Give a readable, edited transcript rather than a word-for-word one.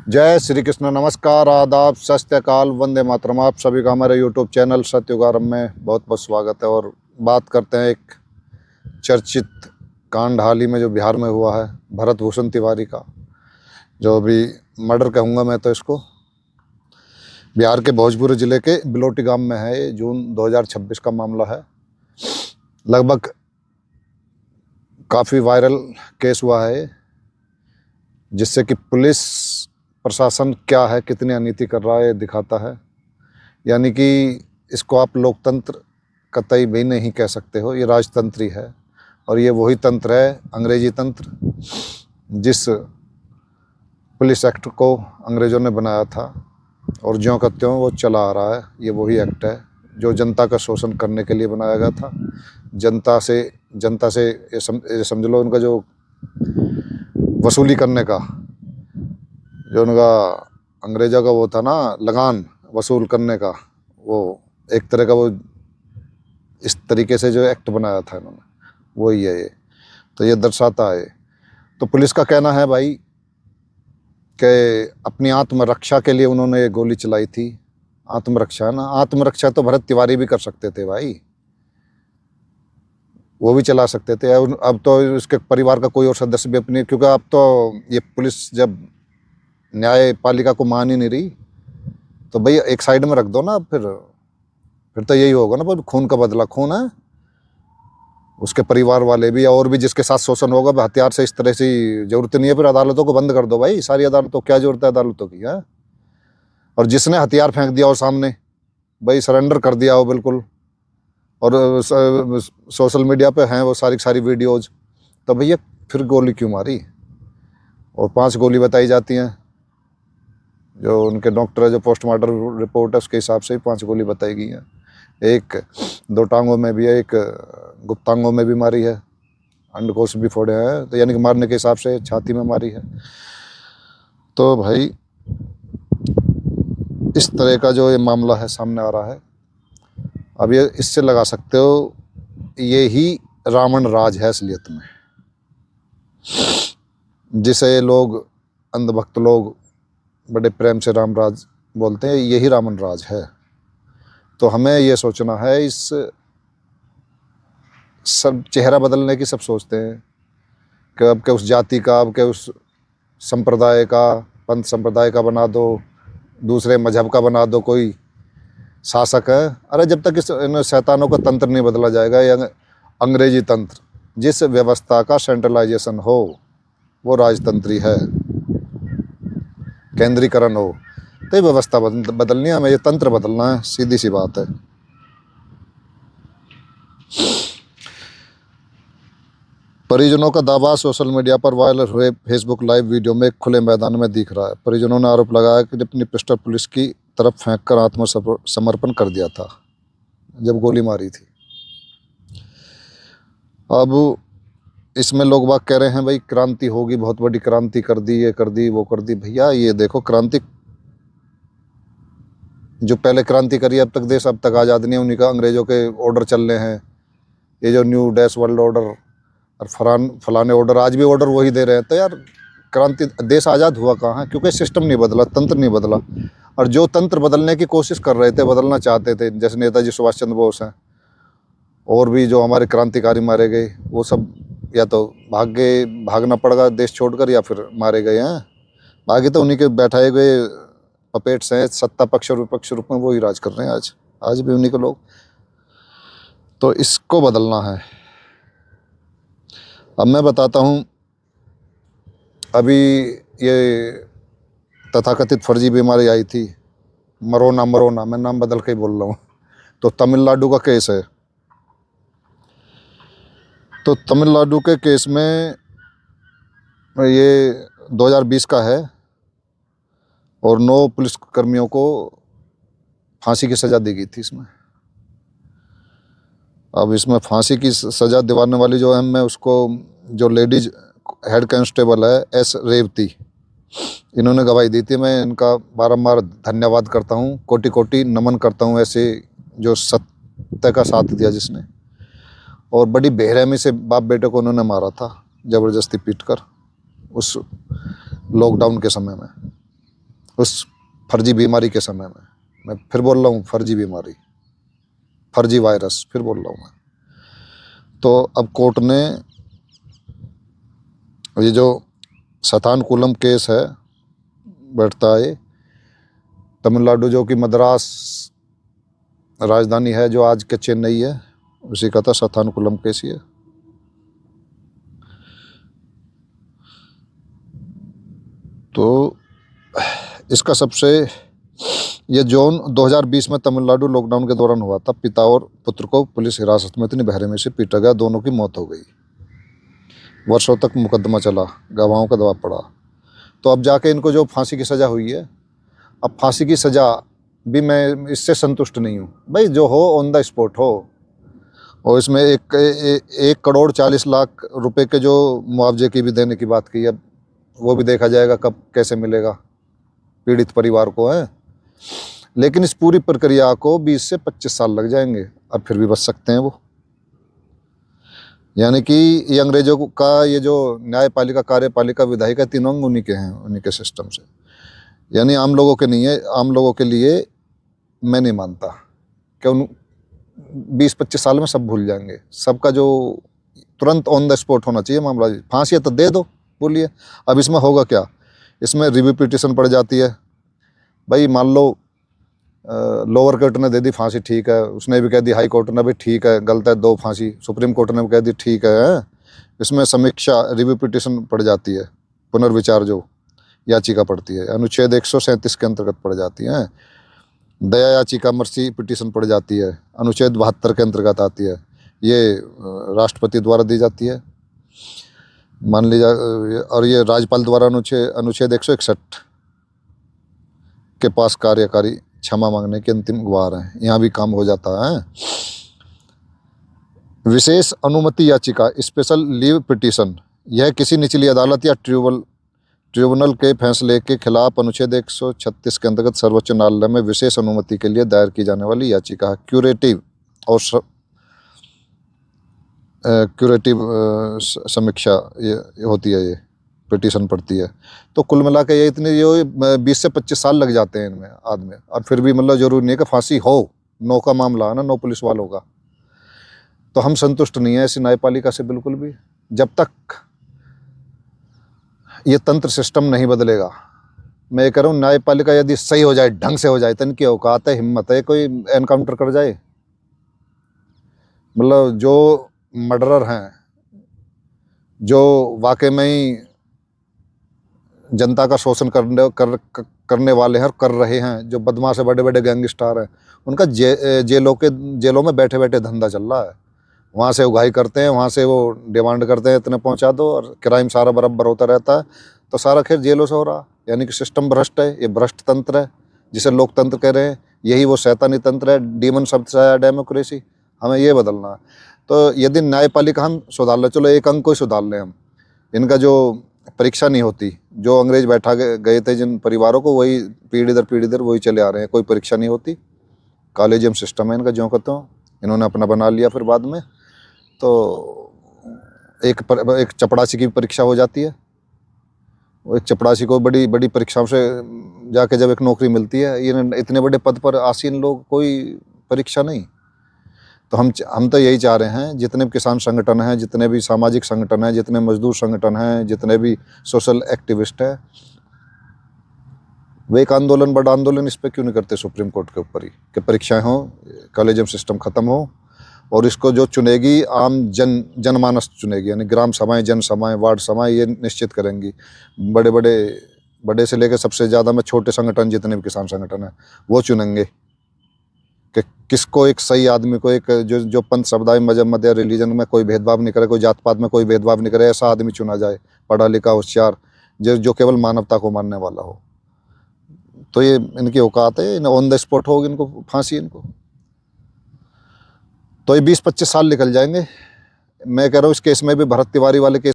जय श्री कृष्ण। नमस्कार, आदाब, सत श्री अकाल, वंदे मातरम। आप सभी का हमारे यूट्यूब चैनल सत्युगारम में बहुत बहुत स्वागत है। और बात करते हैं एक चर्चित कांड हाल ही में जो बिहार में हुआ है, भरत भूषण तिवारी का, जो अभी मर्डर कहूँगा मैं तो इसको। बिहार के भोजपुर ज़िले के बिलोटी गांव में है। ये जून 2026 का मामला है। लगभग काफ़ी वायरल केस हुआ है, जिससे कि पुलिस प्रशासन क्या है, कितनी अनीति कर रहा है, ये दिखाता है। यानी कि इसको आप लोकतंत्र कतई भी नहीं कह सकते हो, ये राजतंत्र ही है। और ये वही तंत्र है, अंग्रेजी तंत्र, जिस पुलिस एक्ट को अंग्रेज़ों ने बनाया था और ज्यों का त्यों वो चला आ रहा है। ये वही एक्ट है जो जनता का शोषण करने के लिए बनाया गया था। जनता से ये समझ लो, उनका जो वसूली करने का, जो उनका अंग्रेज़ों का वो था ना, लगान वसूल करने का, वो एक तरह का वो इस तरीके से जो एक्ट बनाया था इन्होंने, वही है ये। तो ये दर्शाता है। तो पुलिस का कहना है भाई कि अपनी आत्मरक्षा के लिए उन्होंने ये गोली चलाई थी। आत्मरक्षा ना, आत्मरक्षा तो भरत तिवारी भी कर सकते थे भाई, वो भी चला सकते थे। अब तो उसके परिवार का कोई और सदस्य भी अपनी, क्योंकि अब तो ये पुलिस जब न्यायपालिका को मान ही नहीं रही, तो भाई एक साइड में रख दो ना। फिर तो यही होगा ना, पर खून का बदला खून है। उसके परिवार वाले भी और भी जिसके साथ शोषण होगा, हथियार से इस तरह से जरूरत नहीं है। फिर अदालतों को बंद कर दो भाई, सारी अदालतों, क्या जरूरत है अदालतों की है। और जिसने हथियार फेंक दिया हो सामने, भाई सरेंडर कर दिया हो बिल्कुल, और सोशल मीडिया पे हैं वो सारी वीडियोज, तो भैया फिर गोली क्यों मारी? और 5 गोली बताई जाती हैं, जो उनके डॉक्टर है, जो पोस्टमार्टम रिपोर्ट है उसके हिसाब से ही 5 गोली बताई गई हैं। एक 2 टांगों में भी है, एक गुप्तांगों में भी मारी है, अंडकोश भी फोड़े हैं। तो यानी कि मारने के हिसाब से छाती में मारी है। तो भाई इस तरह का जो ये मामला है सामने आ रहा है। अब ये इससे लगा सकते हो, ये ही रावण राज है असलियत में, जिसे लोग, अंधभक्त लोग बड़े प्रेम से राम राज बोलते हैं, यही रावण राज है। तो हमें ये सोचना है, इस सब चेहरा बदलने की सब सोचते हैं कि अब के उस जाति का, अब के उस संप्रदाय का, पंथ संप्रदाय का बना दो, दूसरे मजहब का बना दो कोई शासक है। अरे जब तक इन शैतानों का तंत्र नहीं बदला जाएगा, या अंग्रेजी तंत्र, जिस व्यवस्था का सेंट्रलाइजेशन हो वो राजतंत्री है, केंद्रीकरण हो, तो ये व्यवस्था बदलनी है, हमें ये तंत्र बदलना है, सीधी सी बात है। परिजनों का दावा सोशल मीडिया पर वायरल हुए फेसबुक लाइव वीडियो में खुले मैदान में दिख रहा है। परिजनों ने आरोप लगाया कि अपनी पिस्टल पुलिस की तरफ फेंककर आत्मसमर्पण कर दिया था जब गोली मारी थी। अब इसमें लोग बाग कह रहे हैं भाई क्रांति होगी, बहुत बड़ी क्रांति कर दी, ये कर दी, वो कर दी। भैया ये देखो, क्रांति जो पहले क्रांति करी, अब तक देश अब तक आज़ाद नहीं है, उन्हीं का अंग्रेज़ों के ऑर्डर चल रहे हैं। ये जो न्यू डैश वर्ल्ड ऑर्डर और फलाने ऑर्डर, आज भी ऑर्डर वही दे रहे हैं। तो यार क्रांति, देश आज़ाद हुआ कहाँ है? क्योंकि सिस्टम नहीं बदला, तंत्र नहीं बदला। और जो तंत्र बदलने की कोशिश कर रहे थे, बदलना चाहते थे, जैसे नेताजी सुभाष चंद्र बोस हैं, और भी जो हमारे क्रांतिकारी मारे गए, वो सब या तो भागना पड़ेगा देश छोड़कर, या फिर मारे गए हैं। बाकी तो उन्हीं के बैठाए गए पपेट्स हैं, सत्ता पक्ष और विपक्ष रूप में वही राज कर रहे हैं आज भी उन्हीं के लोग। तो इसको बदलना है। अब मैं बताता हूँ, अभी ये तथाकथित फर्जी बीमारी आई थी, मरोना, मैं नाम बदल के ही बोल रहा हूँ। तो तमिलनाडु का केस है। तो तमिलनाडु के केस में ये 2020 का है, और 9 पुलिसकर्मियों को फांसी की सज़ा दी गई थी इसमें। अब इसमें फांसी की सज़ा दिवाने वाली जो है, मैं उसको, जो लेडीज हेड कांस्टेबल है एस रेवती, इन्होंने गवाही दी थी। मैं इनका बारंबार धन्यवाद करता हूँ, कोटि कोटि नमन करता हूँ, ऐसे जो सत्य का साथ दिया जिसने। और बड़ी बेरहमी से बाप बेटे को उन्होंने मारा था, ज़बरदस्ती पीटकर, उस लॉकडाउन के समय में। उस फर्जी बीमारी के समय में। मैं फिर बोल रहा हूँ, फर्जी बीमारी, फर्जी वायरस, फिर बोल रहा हूँ मैं। तो अब कोर्ट ने ये जो सथानकुलम केस है बैठता है तमिलनाडु, जो कि मद्रास राजधानी है, जो आज के चेन्नई है, उसी का था सथानकुलम केस ये। तो इसका सबसे, ये जून 2020 में तमिलनाडु लॉकडाउन के दौरान हुआ था। पिता और पुत्र को पुलिस हिरासत में इतनी बहरे में से पीटा गया, दोनों की मौत हो गई। वर्षों तक मुकदमा चला, गवाहों का दबाव पड़ा। तो अब जाके इनको जो फांसी की सज़ा हुई है, अब फांसी की सज़ा भी मैं इससे संतुष्ट नहीं हूँ। भाई जो हो ऑन द स्पॉट हो, और इसमें 1,40,00,000 रुपए के जो मुआवजे की भी देने की बात की है, वो भी देखा जाएगा कब कैसे मिलेगा पीड़ित परिवार को है। लेकिन इस पूरी प्रक्रिया को 20 से 25 साल लग जाएंगे, और फिर भी बच सकते हैं वो। यानी कि ये अंग्रेजों का ये जो न्यायपालिका, कार्यपालिका, विधायिका, तीनों अंग उन्हीं के हैं, उन्हीं के सिस्टम से। यानी आम लोगों के नहीं है। आम लोगों के लिए मैं नहीं मानता कि उन 20-25 साल में सब भूल जाएंगे। सबका जो तुरंत ऑन द स्पॉट होना चाहिए मामला। फांसी तो दे दो, बोलिए। अब इसमें होगा क्या? इसमें रिव्यू पिटीशन पड़ जाती है। भाई मान लो लोअर कोर्ट ने दे दी फांसी, ठीक है, उसने भी कह दी, हाई कोर्ट ने भी ठीक है, गलत है, दो फांसी, सुप्रीम कोर्ट ने भी कह दी, ठीक है। इसमें समीक्षा, रिव्यू पिटीशन पड़ जाती है, पुनर्विचार जो याचिका पड़ती है, अनुच्छेद 137 के अंतर्गत पड़ जाती है। दया याचिका, मर्सी पिटीशन पड़ जाती है, अनुच्छेद 72 के अंतर्गत आती है। ये राष्ट्रपति द्वारा दी जाती है, मान लीजिए, और ये राज्यपाल द्वारा अनुच्छेद 161 के पास कार्यकारी क्षमा मांगने की अंतिम गुहार है। यहाँ भी काम हो जाता है। विशेष अनुमति याचिका, स्पेशल लीव पिटीशन, यह किसी निचली अदालत या ट्रिब्यूनल के फैसले के खिलाफ अनुच्छेद 136 के अंतर्गत सर्वोच्च न्यायालय में विशेष अनुमति के लिए दायर की जाने वाली याचिका है। क्यूरेटिव और समीक्षा ये होती है, ये पिटीशन पड़ती है। तो कुल मिला के ये इतने 20 से 25 साल लग जाते हैं इनमें आदमी। और फिर भी मतलब जरूरी नहीं है कि फांसी हो, नो का मामला है ना, नो पुलिस वालों का। तो हम संतुष्ट नहीं है ऐसी न्यायपालिका से बिल्कुल भी, जब तक ये तंत्र सिस्टम नहीं बदलेगा। मैं कह रहा हूँ न्यायपालिका यदि सही हो जाए, ढंग से हो जाए, तो इनकी औकात है, हिम्मत है, कोई एनकाउंटर कर जाए। मतलब जो मर्डरर हैं, जो वाकई में ही जनता का शोषण करने वाले हैं और कर रहे हैं, जो बदमाश है, बड़े बड़े गैंगस्टर हैं, उनका जेलों में बैठे बैठे धंधा चल रहा है। वहाँ से उगाही करते हैं, वहाँ से वो डिमांड करते हैं इतने पहुँचा दो, और क्राइम सारा बराबर होता रहता है। तो सारा खेल जेलों से हो रहा। यानी कि सिस्टम भ्रष्ट है, ये भ्रष्ट तंत्र है जिसे लोकतंत्र कह रहे हैं। यही वो शैतानी तंत्र है, डीमन शब्द से आया डेमोक्रेसी। हमें ये बदलना है। तो यदि न्यायपालिका हम सुधार ले, चलो एक अंग को ही सुधार लें हम, इनका जो परीक्षा नहीं होती, जो अंग्रेज बैठा गए थे जिन परिवारों को, वही पीढ़ी दर वही चले आ रहे हैं। कोई परीक्षा नहीं होती, कॉलेजियम सिस्टम है इनका, ज्यों कहते हो इन्होंने अपना बना लिया। फिर बाद में तो एक चपड़ासी की परीक्षा हो जाती है। वो एक चपड़ासी को बड़ी बड़ी परीक्षाओं से जाके जब एक नौकरी मिलती है, ये इतने बड़े पद पर आसीन लोग, कोई परीक्षा नहीं। तो हम तो यही चाह रहे हैं, जितने भी किसान संगठन हैं, जितने भी सामाजिक संगठन हैं, जितने मजदूर संगठन हैं, जितने भी सोशल एक्टिविस्ट हैं, वे एक आंदोलन, बड़ा आंदोलन इस पर क्यों नहीं करते सुप्रीम कोर्ट के ऊपर ही, कि परीक्षाएं हो, कॉलेजियम सिस्टम खत्म हो, और इसको जो चुनेगी आम जनमानस चुनेगी। यानी ग्राम सभाएं, जन सभाएं, वार्ड सभाएं ये निश्चित करेंगी। बड़े से लेकर सबसे ज़्यादा में छोटे संगठन, जितने भी किसान संगठन हैं, वो चुनेंगे कि किसको, एक सही आदमी को, एक जो पंथ, समुदाय, मजहब या रिलीजन में कोई भेदभाव नहीं करे, कोई जात पात में कोई भेदभाव नहीं करे, ऐसा आदमी चुना जाए, पढ़ा लिखा, होशियार, जो केवल मानवता को मानने वाला हो। तो ये इनकी औकात है, ऑन द स्पॉट होगी इनको फांसी इनको। तो ये 20-25 साल निकल जाएंगे। मैं कह रहा हूँ इस केस में भी, भरत तिवारी वाले केस